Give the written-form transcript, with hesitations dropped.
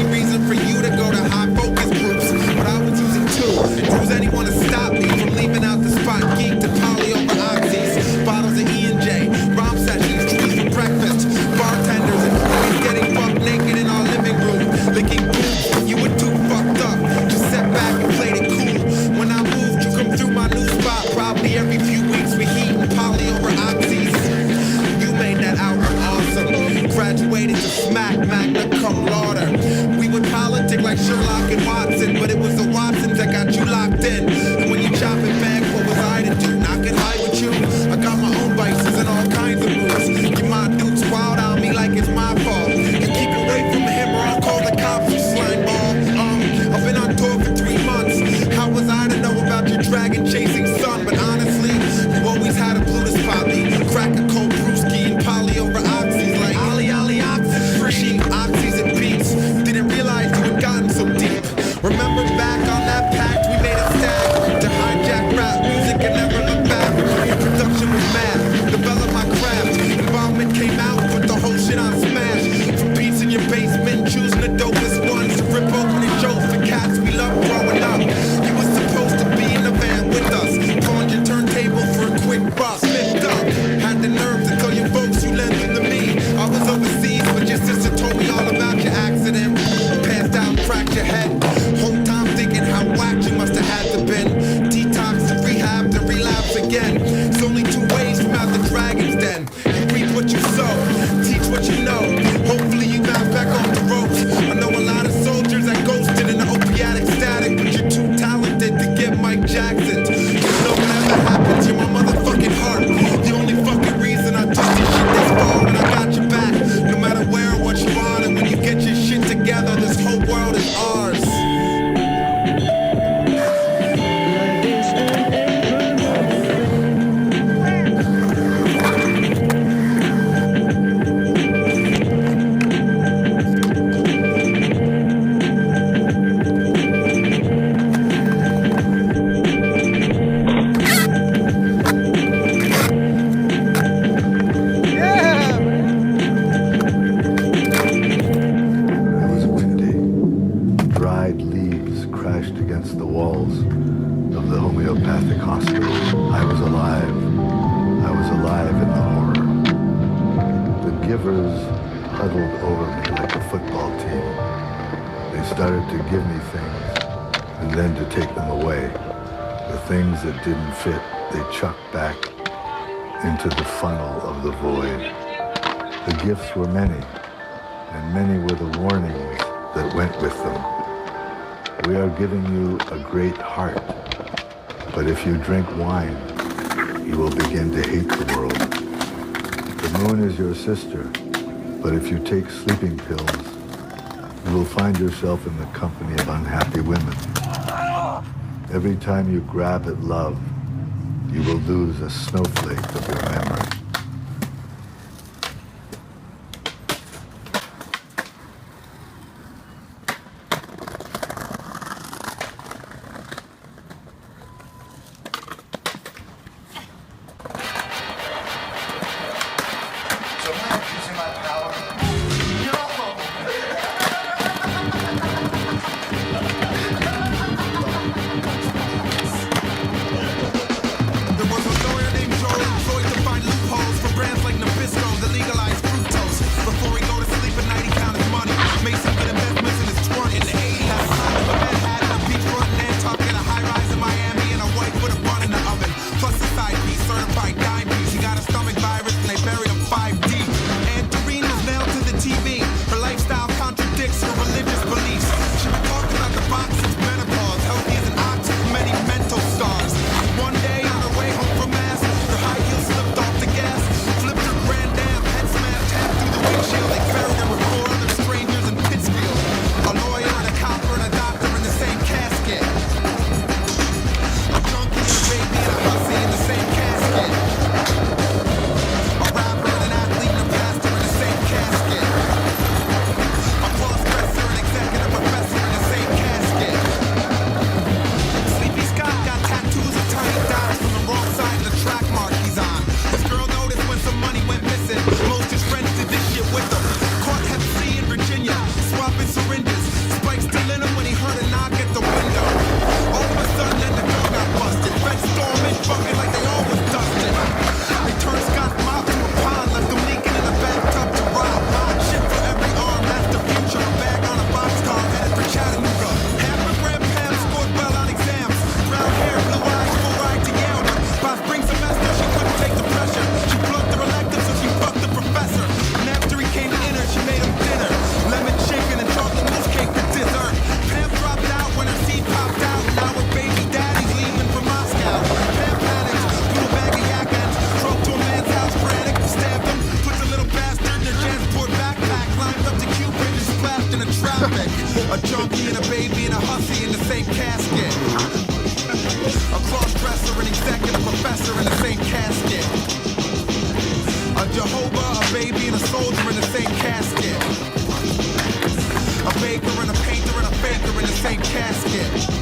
any reason for you to go to high focus groups, but I was using two. Who's anyone to stop me from leaving out the spot geek to poly over oxys, bottles of E&J, rhyme sessions, trees for breakfast, bartenders, and homies getting fucked naked in our living room, licking boobs. You were too fucked up. Just sat back and played it cool. When I moved, you come through my new spot. Probably every few weeks we heat and poly over oxys. You made that album awesome. Graduated to smack, magna cum laude. We would politic like Sherlock and Watson, but it was the Watsons that got you locked in. And when you chop it back, what was I to do? Not get high with you? I got my own vices and all kinds of moves. You my dudes wild on me like it's my fault. You keep away from him or I'll call the cops, you slime ball. I've been on tour for 3 months. How was I to know about your dragon chasing son? But honestly, you always had a blue to spot me. Crack a cold brewski and poly over oxys like Ollie oxys. Cheap oxys and beats. Didn't realize you had gotten so deep. Remember back on that pact we made a stack to hijack rap music and never look back. Production was mad, developed my craft. Involvement came out, put the whole shit on smash. From beats in your basement, choosing the dopest ones to rip open the shows for cats we love growing up. You was supposed to be in the van with us, pawned your turntable for a quick buck. Slipped up, had the nerve to tell your folks you lent them to me. I was overseas, but your sister told me all about your accident. Passed out, cracked your head. Whole time thinking how whacked you must have had to been. Detox to rehab to relapse again. It's only 2 ways from out the dragon's den. You reap what you sow, teach what you know. Hopefully you bounce back off the ropes. I know a lot of soldiers that ghosted in the opiatic static, but you're too talented to get Mike Jackson. Just know whatever happens, you're my motherfucking heart. The only fucking reason I took this shit this far, and I got your back. No matter where or what you want, and when you get your shit together, this whole world is ours. That didn't fit, they chucked back into the funnel of the void. The gifts were many, and many were the warnings that went with them. We are giving you a great heart, but if you drink wine, you will begin to hate the world. The moon is your sister, but if you take sleeping pills, you will find yourself in the company of unhappy women. Every time you grab at love, you will lose a snowflake of your memory. There was a lawyer named Joe employed to find loopholes. traffic. A junkie and a baby and a hussy in the same casket. A cross-dresser, an executive professor in the same casket. A Jehovah, a baby and a soldier in the same casket. A baker and a painter and a faker in the same casket.